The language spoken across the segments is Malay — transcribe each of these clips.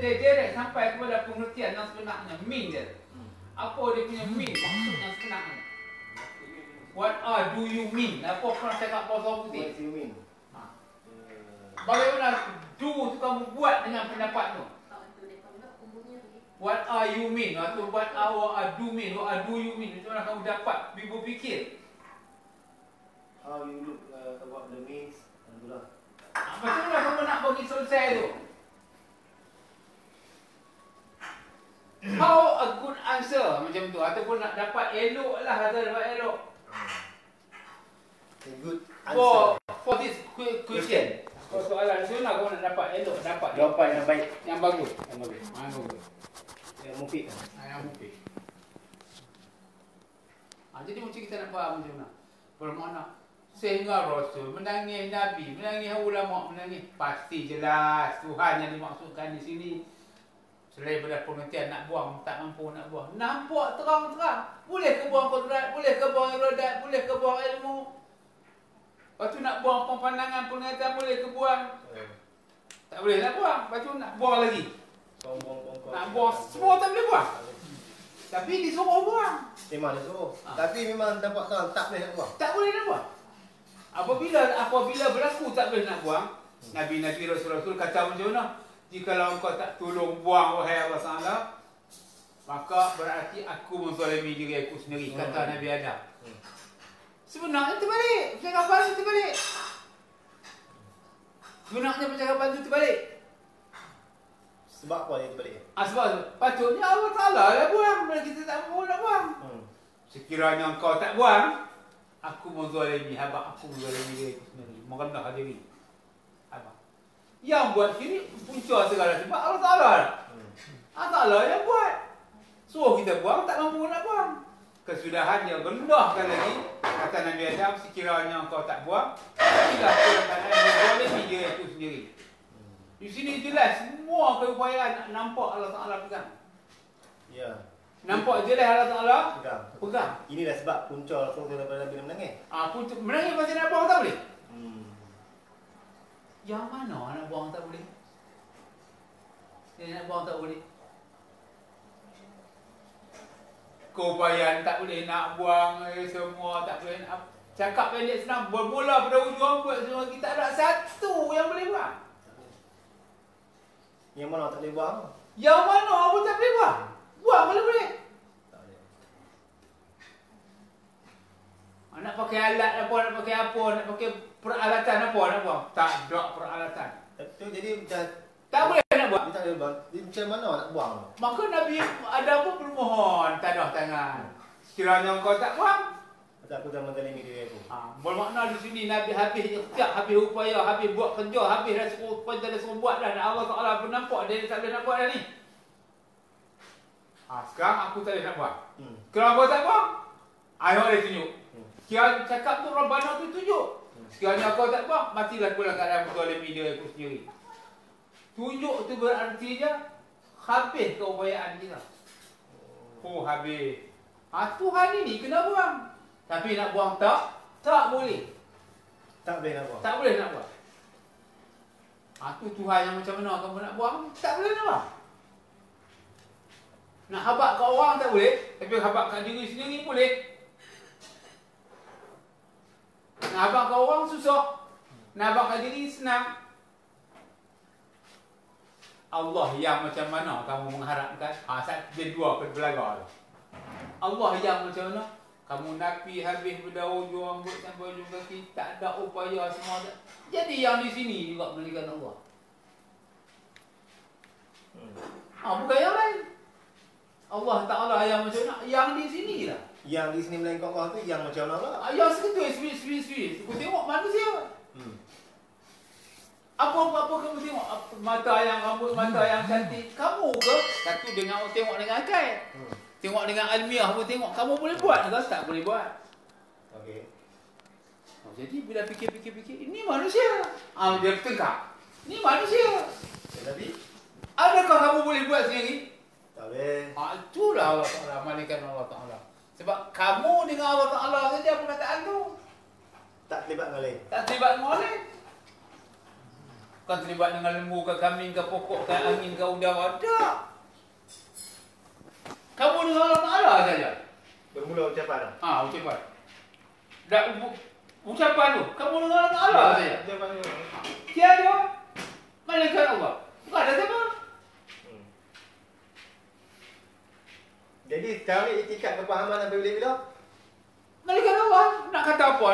dia direct sampai kepada pengertian yang sebenarnya, mean dia. Apa dia punya mean, maksud yang sebenarnya. What do you mean? Apa pernah cakap bahasa putih? What do you mean? Bagaimana do tu kamu buat dengan pendapat tu? What are you mean? Atau what do mean? What do you mean? Macam mana kamu dapat berfikir? How you look about the means? Itulah. Macam mana kamu nak bagi selesai tu? How a good answer macam tu. Ataupun nak dapat elok lah. Atau dapat elok. A good answer. For this question. Soalan nasional kamu nak dapat elok. Dapat Jawapan yang baik. yang bagus. Yang bagus. Yang bagus. Yang mufid. Yang mufid. Jadi macam kita nak faham macam mana. Bermakna sehingga Rasul menangis Nabi, menangis ulama, menangis. Pasti jelas Tuhan yang dimaksudkan di sini. Selain daripada pengertian nak buang, tak mampu nak buang. Nampak terang-terang. Boleh ke buang kodrat, boleh ke buang iradat, boleh ke buang ilmu. Lepas tu nak buang pandangan pengertian, boleh ke buang. Tak boleh nak buang. Lepas tu nak buang lagi. Nak buang, semua tak boleh buang. Tapi disuruh buang. Memang dia suruh. Tapi memang dapat terang, tak boleh nak buang. Tak boleh nak buang. Apabila berlaku tak boleh nak buang, Nabi-Nabi Rasul-Rasul kata macam mana? Jikalau engkau tak tolong buang wahai Allah Ta'ala, maka berarti aku menzalimi diri aku sendiri, kata Nabi Adam. Sebenarnya terbalik. Percakapan itu terbalik. Sebenarnya percakapan itu terbalik. Sebab apa dia terbalik? Sebab patutnya Allah Ta'ala lah buang. Bila kita tak mahu nak buang. Sekiranya engkau tak buang, aku menzalimi diri aku sendiri. Merendah diri. Yang buat sini punca segala sebab Allah Ta'ala. Allah Ta'ala yang buat. Suruh kita buang, tak mampu nak buang. Kesudahannya rendahkan lagi. Kata Nabi Adam, sekiranya engkau tak buang, tidak kurangkan menzalimi diri aku sendiri. Di sini jelas semua keupayaan nak nampak Allah Ta'ala pegang. Ya. Nampak jelas Allah Ta'ala pegang. Ini dah sebab punca langsung daripada Nabi menangis. Punca menangis pasal nak buang tak boleh? Yang mana nak buang tak boleh? Dia nak buang tak boleh. Keupayaan tak boleh nak buang, semua tak boleh nak. Cakap pendek senang, bermula pada ujung buat semua, kita ada satu yang boleh buang. Yang mana tak boleh buang? Yang mana pun tak boleh buang. Buang boleh. Tak boleh. Nak pakai alat apa, nak pakai apa, nak pakai peralatan apa nak buang. Tak ada peralatan. Itu jadi dah tak boleh nak buang. Dia tak boleh buang. Dia macam mana nak buang? Maka Nabi Adam pun bermohon tadah tangan. Sekiranya engkau tak buang, tak aku dah menzalimi diri aku. Bermakna di sini Nabi habis ikhtiar, habis upaya, habis buat kerja, habis dah suruh buat dah. Allah Ta'ala pun nampak dia tak boleh nak buat dah ni. Sekarang aku tak boleh nak buat. Kenapa tak buat? Ayah dia tunjuk. Sekiranya cakap tu Rabbana tu tunjuk. Sekiranya kau tak buat, matilah pula keadaan menzalimi diri aku sendiri. Tunjuk tu berartinya habis keupayaan kita. Habis. Tuhan ini kena buang. Tapi nak buang tak boleh. Tak boleh nak buang. Tak boleh nak buang. Tu Tuhan yang macam mana kamu nak buang? Tak boleh nak buang. Nak habaq kat orang tak boleh, tapi habaq kat diri sendiri boleh. Nak habaq kat orang susah. Nak habaq kat diri senang. Allah yang macam mana kamu mengharapkan? Dia dua berbelaga. Allah yang macam mana? Kamu napi habis berdaun buat sampai ujung kaki, tak ada upaya semua tak. Jadi yang di sini juga berikan Allah. Bukan yang lain. Allah Ta'ala yang macam mana? Yang di sini lah. Yang di sini melainkan Allah tu yang macam mana lah? Yang seketul, sweet. Aku tengok manusia. Apa kamu tengok? Mata yang rambut, mata yang cantik. Kamu ke? Satu dengan tengok dengan akal. Tengok dengan almiah pun tengok. Kamu boleh buat ke? Tak boleh buat. Okey. Jadi bila fikir, ini manusia. Dia bertengkar. Ini manusia. Tapi adakah kamu boleh buat sendiri? tak boleh. Itulah Allah Ta'ala, malaikat Allah Ta'ala. Sebab kamu dengan Allah Ta'ala saja perkataan tu. Tak terlibat dengan lain. Tak terlibat dengan orang lain. Bukan terlibat dengan lembu ke kambing ke pokok ke angin ke udara. Tak. Kamu dengan Allah Ta'ala saja. Bermula ucapan. Ucapan. Ucapan tu. Kamu dengan Allah Ta'ala saja. Ucapan tu. Tiada malaikat Allah. Bukan ada siapa. Jadi sekarang ni itikat kepahaman sampai bila-bila? Malaikat Allah nak kata apa?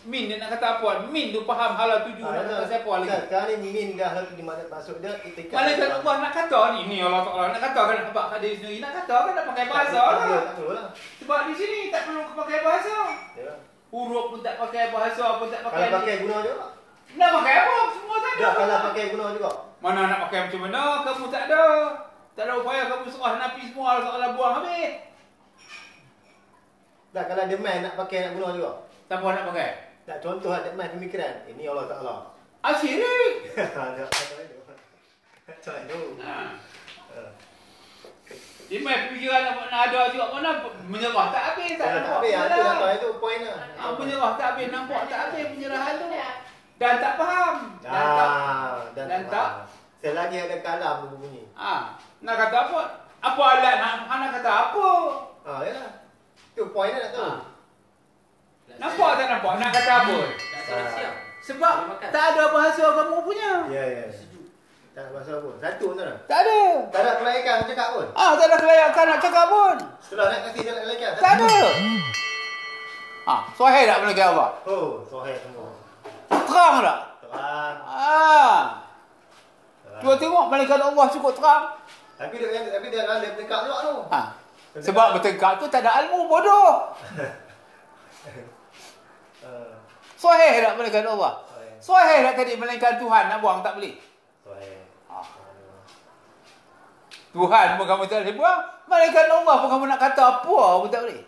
Min dia nak kata apa? Min tu faham halal tuju nak kata siapa lagi. Sekarang ni min dah maksud dia itikat. Malaikat Allah nak kata ni Allah Ta'ala nak kata kan sebab hadis sendiri nak kata kan nak pakai bahasa lah. Tak perlu lah. Sebab di sini tak perlu pakai bahasa. Ya. Huruf pun tak pakai, bahasa pun tak pakai. Kalau pakai guna juga. Nak pakai apa? Semua tak ada. Dah kalau pakai guna juga. Mana nak pakai macam mana? Kamu tak ada. Tak ada upaya kamu serah Nabi semua Allah Ta'ala buang habis. Dah kalau demand nak pakai nak guna juga. Siapa nak pakai? Tak contoh ada demand pemikiran. Ini Allah Ta'ala. Asyirik. Macam itu. Dia main fikiran nak ada juga mana menyerah tak habis. Tak nampak. Itu poin lah. Menyerah tak habis. Nampak tak habis penyerahan tu. Dan tak faham. Dan tak. Selagi ada kalam bunyi. Nak kata apa? Apa alat nak kata apa? Yalah. Itu poin lah nak tahu. Nampak tak nampak? Nak kata apa? Sebab tak ada bahasa kamu punya. Ya. Tak ada bahasa pun. Satu tu lah. Tak ada. Tak ada kelayakan nak cakap pun. Tak ada kelayakan nak cakap pun. Itulah nak kasi tak ada kelayakan. Tak ada. Sahih tak benda apa? Sahih semua. Terang tak? Terang. Cuba tengok malaikat Allah cukup terang. Tapi dia ada bertekak juga tu. Sebab bertekak tu tak ada ilmu, bodoh. Sahih tak malaikat Allah? Sahih tak tadi melainkan Tuhan nak buang tak boleh? Sahih. Tuhan pun kamu tak boleh buang, malaikat Allah pun kamu nak kata apa pun tak boleh.